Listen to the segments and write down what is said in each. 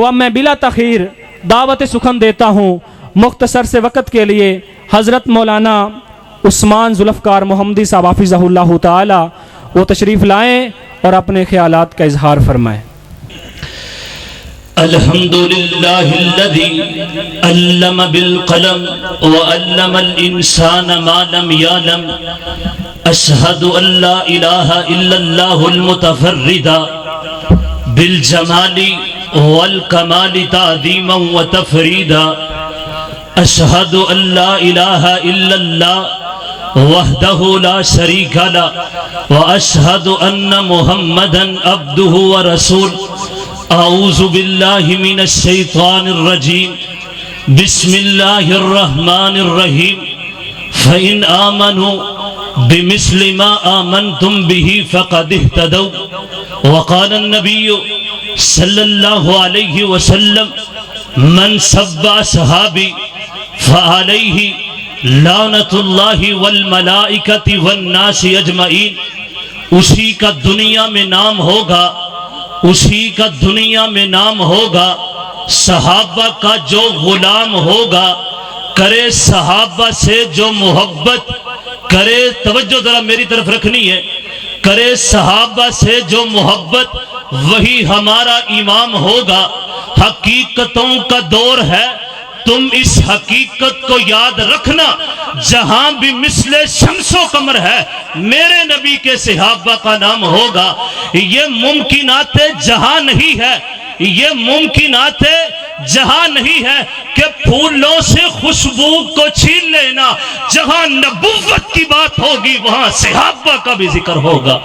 تو اب میں بلا تاخیر دعوت سخن دیتا ہوں مختصر سے وقت کے لیے حضرت مولانا عثمان ذوالفقار محمدی صاحب حافظہ اللہ تعالی وہ تشریف لائیں اور اپنے خیالات کا اظہار فرمائیں۔ الحمد للہ الذی علم بالقلم وعلم الانسان ما لم يعلم اشہد ان لا الہ الا اللہ المتفرد بالجمال والکمال تعظیما وتفریدا اشہد ان لا الہ الا اللہ وحدہ لا شریک لہ واشہد ان محمدا عبدہ ورسولہ اعوذ باللہ من الشیطان الرجیم بسم اللہ الرحمن الرحیم فإن آمنوا بمثل ما آمنتم به فقد اهتدوا وقال النبی صلی اللہ علیہ وسلم من سب اصحابی فعلیہ لعنت اللہ والملائکۃ والناس اجمعین۔ اسی کا دنیا میں نام ہوگا، اسی کا دنیا میں نام ہوگا، صحابہ کا جو غلام ہوگا، کرے صحابہ سے جو محبت کرے، توجہ ذرا میری طرف رکھنی ہے، کرے صحابہ سے جو محبت وہی ہمارا امام ہوگا۔ حقیقتوں کا دور ہے، تم اس حقیقت کو یاد رکھنا، جہاں بھی مثل شمس و قمر ہے میرے نبی کے صحابہ کا نام ہوگا۔ یہ ممکنات جہاں نہیں ہے، یہ ممکنات جہاں نہیں ہے کہ پھولوں سے خوشبو کو چھین لینا، جہاں نبوت کی بات ہوگی وہاں صحابہ کا بھی ذکر ہوگا۔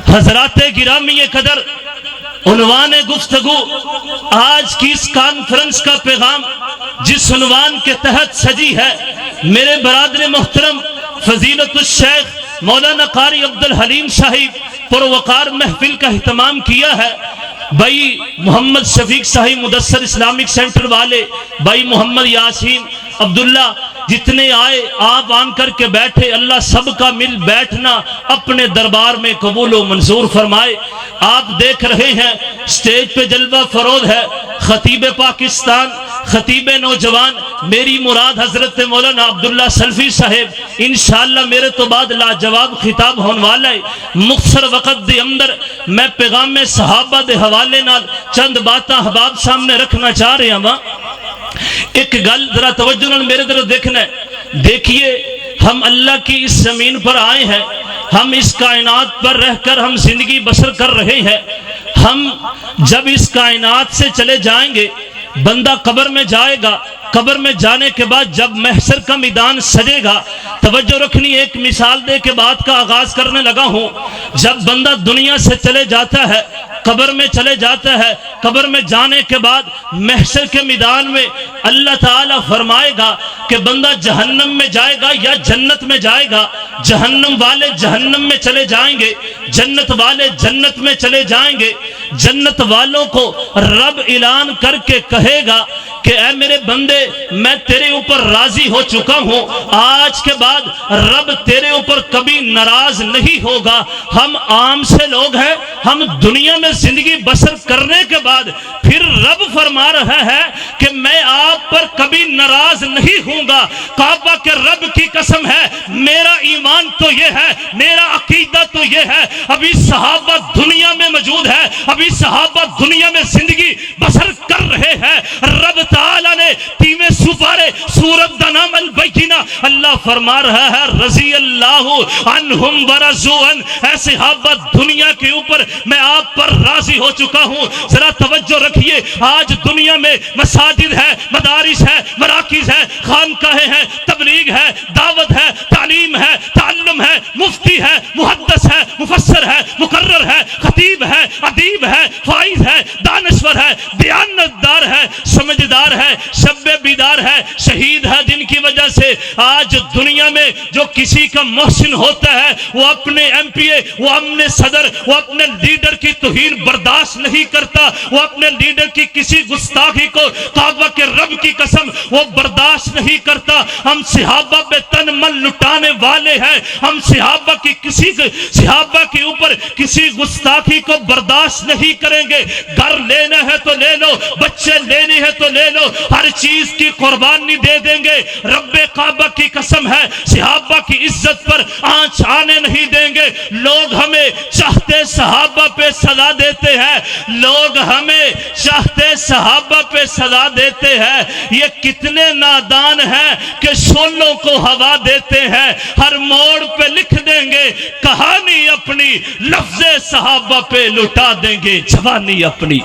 حضرات گرامی قدر، عنوان گفتگو آج کی اس کانفرنس کا پیغام جس عنوان کے تحت سجی ہے، میرے برادر محترم فضیلت الشیخ مولانا قاری عبدالحلیم صاحب پروقار محفل کا اہتمام کیا ہے۔ بھائی محمد شفیق صاحب مدثر اسلامک سینٹر والے، بھائی محمد یاسین عبداللہ، جتنے آئے آپ آن کر کے بیٹھے، اللہ سب کا مل بیٹھنا اپنے دربار میں قبول و منظور فرمائے۔ آپ دیکھ رہے ہیں سٹیج پہ جلوہ فروز ہے، خطیب پاکستان، خطیب نوجوان، میری مراد حضرت مولانا عبداللہ سلفی صاحب، انشاءاللہ میرے تو بعد لاجواب خطاب ہونے والا ہے۔ مختصر وقت دے اندر میں پیغام صحابہ دے حوالے نال چند باتاں احباب سامنے رکھنا چاہ رہے ہیں۔ ایک گل ذرا توجہ نال میرے طرف دیکھنا ہے، دیکھیے ہم اللہ کی اس زمین پر آئے ہیں، ہم اس کائنات پر رہ کر ہم زندگی بسر کر رہے ہیں۔ ہم جب اس کائنات سے چلے جائیں گے، بندہ قبر میں جائے گا، قبر میں جانے کے بعد جب محشر کا میدان سجے گا، توجہ رکھنی، ایک مثال دے کے بات کا آغاز کرنے لگا ہوں۔ جب بندہ دنیا سے چلے جاتا ہے، قبر میں چلے جاتا ہے، قبر میں جانے کے بعد محشر کے میدان میں اللہ تعالیٰ فرمائے گا کہ بندہ جہنم میں جائے گا یا جنت میں جائے گا۔ جہنم والے جہنم میں چلے جائیں گے، جنت والے جنت میں چلے جائیں گے۔ جنت والوں کو رب اعلان کر کے کہے گا کہ اے میرے بندے، میں تیرے اوپر راضی ہو چکا ہوں، آج کے بعد رب تیرے اوپر کبھی ناراض نہیں ہوگا۔ ہم عام سے لوگ ہیں، ہم دنیا میں زندگی بسر کرنے کے بعد پھر رب فرما رہا ہے کہ میں آپ پر کبھی ناراض نہیں ہوں گا۔ کعبہ کے رب کی قسم ہے، میرا ایمان تو یہ ہے، میرا عقیدہ تو یہ ہے، ابھی صحابہ دنیا میں موجود ہے، ابھی صحابہ دنیا میں زندگی بسر کر رہے ہیں۔ رب تعالیٰ نے تیمیں سپارے سورت دا نام البینہ، اللہ فرما رہا ہے رضی اللہ عنہم ورضوا عنہ، اے صحابہ دنیا کے اوپر میں آپ پر راضی ہو چکا ہوں۔ ذرا توجہ رکھیے، آج دنیا میں مساجد ہے، مدارس ہے، مراکز ہے، خانقاہیں ہیں، تبلیغ ہے، دعوت ہے، تعلیم ہے، تعلم ہے، مفتی ہے، محدث ہے، مفسر ہے، مقرر ہے، خطیب ہے، ادیب ہے، فائز ہے، دانشور ہے، دیانتدار ہے، سمجھدار ہے، شب بیدار ہے، شہید ہے جن کی وجہ وجہ سے آج دنیا میں جو کسی کا محسن ہوتا ہے وہ اپنے ایم پی اے، وہ اپنے صدر، وہ اپنے لیڈر کی توہین برداشت نہیں کرتا، وہ اپنے لیڈر کی کسی گستاخی کو کعبہ کے رب کی قسم وہ برداشت نہیں کرتا۔ ہم صحابہ پہ تن من لٹانے والے ہیں، ہم صحابہ کے اوپر کسی گستاخی کو برداشت نہیں کریں گے۔ گھر لینا ہے تو لے لو، بچے لینے ہیں تو لے لو، ہر چیز کی قربانی دے دیں گے۔ رب کعبہ کی قسم ہے صحابہ کی عزت پر آنچ آنے نہیں دیں گے۔ لوگ ہمیں چاہتے صحابہ پہ سزا دیتے ہیں، لوگ ہمیں چاہتے صحابہ پہ سزا دیتے ہیں۔ یہ کتنے نادان ہیں کہ شولوں کو ہوا دیتے ہیں، ہر موڑ پہ لکھ دیں گے کہانی اپنی، لفظ صحابہ پہ لٹا دیں گے جوانی اپنی۔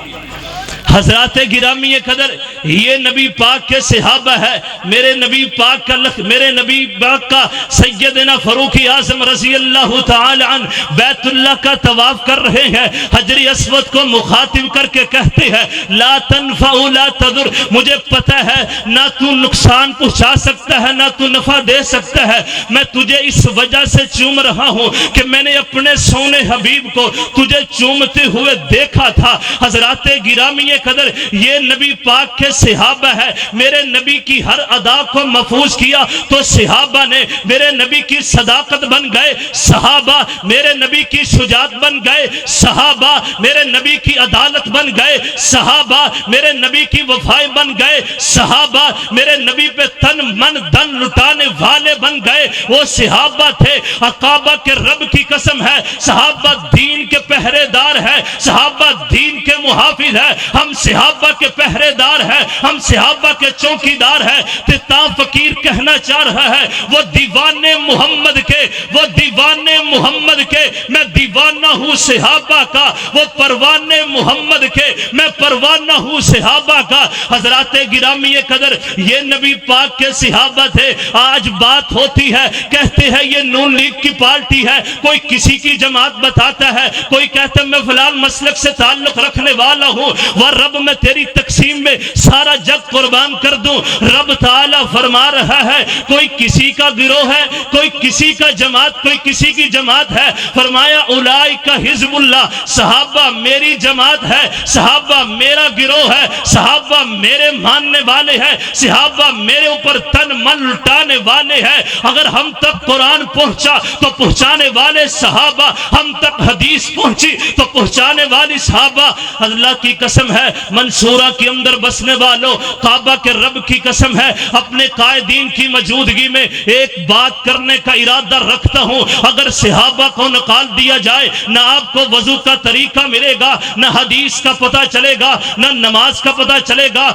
حضرات گرامی قدر، یہ نبی پاک کے صحابہ ہے۔ میرے نبی پاک کا سیدنا فاروق اعظم رضی اللہ تعالی عنہ بیت اللہ کا طواف کر رہے ہیں، حجر اسود کو مخاطب کر کے کہتے ہیں لا تنفع لا تضر، مجھے پتہ ہے نہ تو نقصان پہنچا سکتا ہے نہ تو نفع دے سکتا ہے، میں تجھے اس وجہ سے چوم رہا ہوں کہ میں نے اپنے سونے حبیب کو تجھے چومتے ہوئے دیکھا تھا۔ حضرات گرامی قدر، یہ نبی پاک کے صحابہ ہے۔ میرے نبی کی ہر ادا کو محفوظ کیا تو صحابہ نے میرے نبی کی صداقت بن گئے، صحابہ میرے نبی کی شجاعت بن گئے، صحابہ میرے نبی کی عدالت بن گئے، صحابہ میرے نبی کی وفائیں بن گئے، صحابہ میرے نبی پہ تن من دن لٹانے والے بن گئے۔ وہ صحابہ تھے، کعبہ کے رب کی قسم ہے صحابہ دین کے پہرے دار ہے، صحابہ دین کے محافظ ہے۔ ہم صحابہ کے پہرے دار ہیں، ہم صحابہ کے چوکی دار ہیں۔ تا فقیر کہنا چاہ رہا ہے وہ دیوانے محمد کے، وہ دیوانے محمد کے، میں دیوانہ ہوں صحابہ کا، وہ پروانے محمد کے، میں پروانہ ہوں صحابہ کا۔ حضرات گرامی قدر، یہ نبی پاک کے صحابہ تھے۔ آج بات ہوتی ہے کہتے ہیں یہ نون لیگ کی پارٹی ہے، کوئی کسی کی جماعت بتاتا ہے، کوئی کہتا ہے میں فلان مسلک سے تعلق رکھنے والا ہوں، وہ رب میں تیری تقسیم میں سارا جگ قربان کر دوں۔ رب تعالیٰ فرما رہا ہے کوئی کسی کا گروہ ہے، کوئی کسی کا جماعت، کوئی کسی کی جماعت ہے۔ فرمایا اولئک حزب اللہ، صحابہ میری جماعت ہے، صحابہ میرا گروہ ہے، صحابہ میرے ماننے والے ہیں، صحابہ میرے اوپر تن من لٹانے والے ہیں۔ اگر ہم تک قرآن پہنچا تو پہنچانے والے صحابہ، ہم تک حدیث پہنچی تو پہنچانے والی صحابہ۔ اللہ کی قسم ہے منصورہ کے اندر بسنے والوں، کعبہ کے رب کی قسم ہے اپنے قائدین کی موجودگی میں ایک بات کرنے کا ارادہ رکھتا ہوں۔ اگر صحابہ کو نکال دیا جائے نہ آپ کو وضو کا طریقہ ملے گا، نہ حدیث کا پتہ چلے گا، نہ نماز کا پتہ چلے گا۔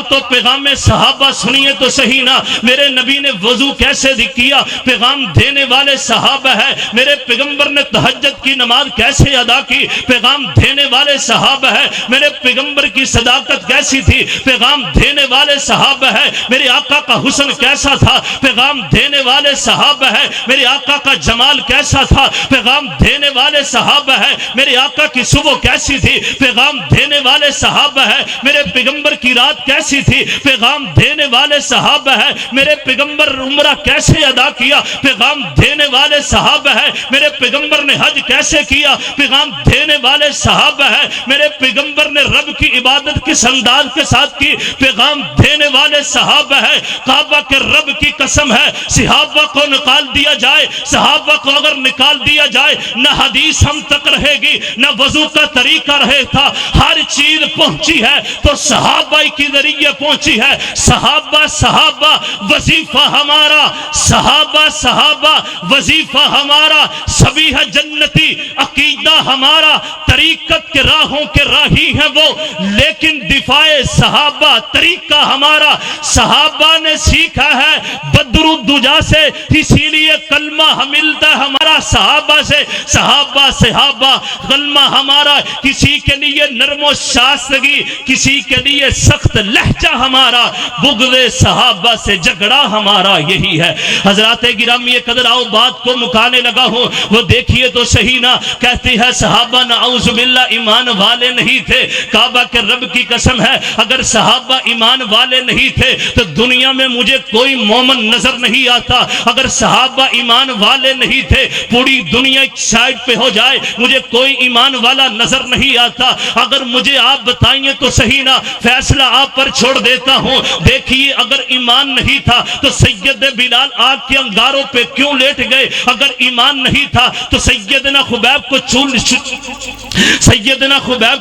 تو پیغام صحابہ سنیے تو صحیح نا، میرے نبی نے وضو کیسے کیا پیغام دینے والے صحابہ ہے، میرے پیغمبر نے تہجد کی نماز کیسے ادا کی پیغام دینے والے صحابہ ہے، میرے پیغمبر کی صداقت کیسی تھی پیغام دینے والے صحابہ ہے، میرے آقا کا حسن کیسا تھا پیغام دینے والے صحابہ ہے، میرے آقا کا جمال کیسا تھا پیغام دینے والے صحابہ ہے، میرے آقا کی صبح کیسی تھی پیغام دینے والے صحابہ ہے، میرے پیغمبر کی رات کیسی تھی پیغام دینے والے صحابہ ہے، میرے پیغمبر عمرہ کیسے ادا کیا پیغام دینے والے صحابہ ہے، میرے پیغمبر نے حج کیسے کیا پیغام دینے والے صحابہ ہے، میرے پیغمبر نے رب کی عبادت کس انداز کے ساتھ کی پیغام دینے والے صحابہ ہے۔ کعبہ کے رب کی قسم ہے صحابہ کو نکال دیا جائے، صحابہ کو اگر نکال دیا جائے نہ حدیث ہم تک رہے گی نہ وضو کا طریقہ رہے تھا، ہر چیز پہنچی ہے تو صحابہ کی ذریعے پہنچی ہے۔ صحابہ صحابہ وظیفہ ہمارا، صحابہ صحابہ وظیفہ ہمارا، سبھی ہے جنتی عقیدہ ہمارا، طریقت کے راہوں کے راہی ہیں وہ، لیکن دفاع صحابہ طریقہ ہمارا۔ صحابہ نے سیکھا ہے بدر الدجا سے، اسی لیے کلمہ ملتا ہے ہمارا صحابہ سے، صحابہ صحابہ کلمہ ہمارا، کسی کے لیے نرم و شائستگی، کسی کے لیے سخت لہجہ ہمارا، بغض صحابہ سے جھگڑا ہمارا یہی ہے۔ حضرات گرامی قدر آؤ بات کو مکانے لگا ہوں، وہ دیکھیے تو صحیح نا، کہتی ہے صحابہ نعوذ باللہ ایمان والے نہیں تھے۔ کعبہ کے رب کی قسم ہے اگر صحابہ صحابہ ایمان والے نہیں تھے تو دنیا میں مجھے کوئی مومن نظر نہیں آتا. اگر صحابہ ایمان والے نہیں تھے پوری دنیا ایک سائڈ پہ ہو جائے مجھے کوئی ایمان والا نظر نہیں آتا. اگر مجھے آپ بتائیں تو صحیح نہ, فیصلہ آپ پر چھوڑ دیتا ہوں. دیکھیے اگر ایمان نہیں تھا تو سید بلال آگ کے انگاروں پہ کیوں لیٹ گئے؟ اگر ایمان نہیں تھا تو سیدنا خبیب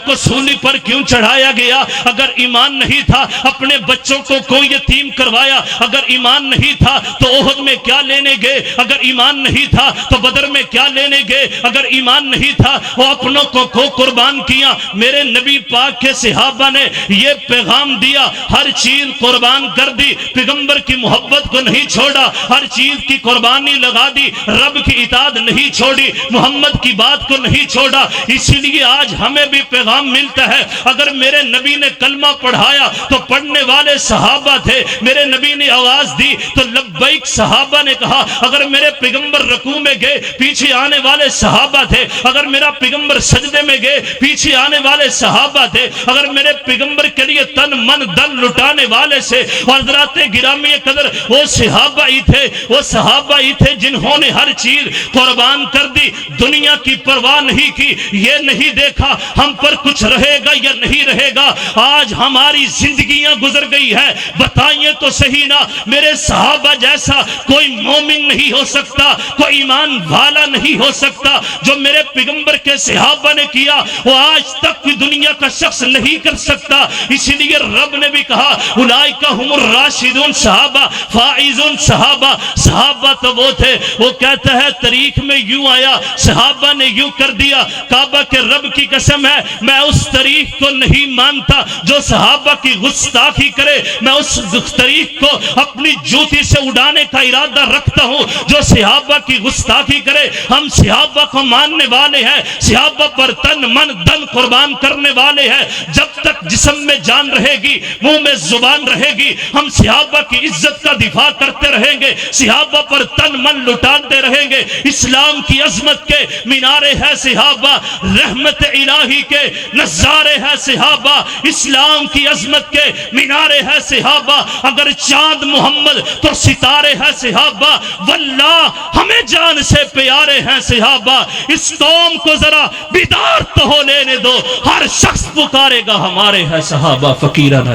کو سولی پر کیوں چڑھایا گیا؟ اگر ایمان نہیں تھا اپنے بچوں کو یتیم کروایا. اگر ایمان نہیں تھا تو احد میں کیا لینے گئے؟ اگر ایمان نہیں تھا تو بدر میں کیا لینے گئے؟ اگر ایمان نہیں تھا وہ اپنوں کو قربان کیا. میرے نبی پاک کے صحابہ نے یہ پیغام دیا, ہر چیز قربان کر دی, پیغمبر کی محبت کو نہیں چھوڑا, ہر چیز کی قربانی لگا دی, رب کی اطاعت نہیں چھوڑی, محمد کی بات کو نہیں چھوڑا. اسی لیے آج ہمیں بھی پیغام ملتا ہے. اگر میرے نبی نے کلمہ پڑھایا تو پڑھنے والے صحابہ تھے, میرے نبی نے آواز دی تو لبیک صحابہ نے کہا. اگر میرے پیغمبر رکوع میں گئے پیچھے آنے والے صحابہ تھے, اگر میرا پیغمبر سجدے میں گئے پیچھے آنے والے صحابہ تھے, اگر میرے پیغمبر کے لیے تن من دل لٹانے والے سے اور حضرات گرامی قدر وہ صحابہ ہی تھے, وہ صحابہ ہی تھے جنہوں نے ہر چیز قربان کر دی, دنیا کی پرواہ نہیں کی, یہ نہیں دیکھا ہم پر کچھ رہے گا یا نہیں رہے گا. آج ہماری زندگیاں گزر گئی ہے, بتائیے تو صحیح نا, میرے صحابہ جیسا کوئی مومن نہیں ہو سکتا, کوئی ایمان والا نہیں ہو سکتا. جو میرے پیغمبر کے صحابہ نے کیا وہ آج تک کوئی دنیا کا شخص نہیں کر سکتا. اسی لیے رب نے بھی کہا اولئک ہم الراشدون صحابہ, فائزون صحابہ. صحابہ تو وہ تھے, وہ کہتا ہے تاریخ میں یوں آیا, صحابہ نے یوں کر دیا. کعبہ کے رب کی قسم ہے میں اس تاریخ کو نہیں مانتا جو صحابہ کی گستاخی کرے, میں اس تاریخ کو اپنی جوتی سے اڑانے کا ارادہ رکھتا ہوں جو صحابہ کی گستاخی کرے. ہم صحابہ کو ماننے والے ہیں, صحابہ پر تن من دن قربان کرنے والے ہیں. جب تک جسم میں جان رہے گی منہ میں زبان رہے گی ہم صحابہ کی عزت کا دفاع کرتے رہیں گے, صحابہ پر تن من لٹاتے رہیں گے. اسلام کی عظمت کے مینارے ہے صحابہ, رحمت الہی کے نظارے ہے صحابہ, اسلام کی عظمت کے مینارے ہے صحابہ. اگر چاند محمد تو ستارے ہے صحابہ, واللہ ہمیں جان سے پیارے ہیں صحابہ. اس قوم کو ذرا بیدار تو ہو لینے دو, ہر شخص پکارے گا ہمارے ہے صحابہ. فقیرانہ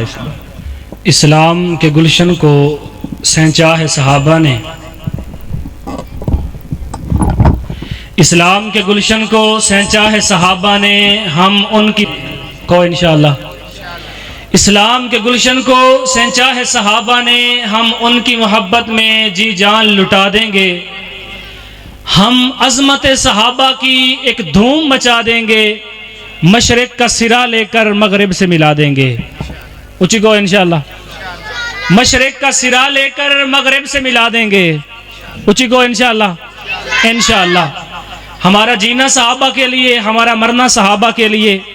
اسلام کے گلشن کو سینچا ہے صحابہ نے, اسلام کے گلشن کو سینچا ہے صحابہ نے, ہم ان کی کو انشاءاللہ اسلام کے گلشن کو سینچا ہے صحابہ نے, ہم ان کی محبت میں جی جان لٹا دیں گے. ہم عظمت صحابہ کی ایک دھوم مچا دیں گے, مشرق کا سرا لے کر مغرب سے ملا دیں گے. اچھی کو انشاءاللہ مشرق کا سرا لے کر مغرب سے ملا دیں گے. اچھی کو انشاءاللہ انشاءاللہ. ہمارا جینا صحابہ کے لیے, ہمارا مرنا صحابہ کے لیے.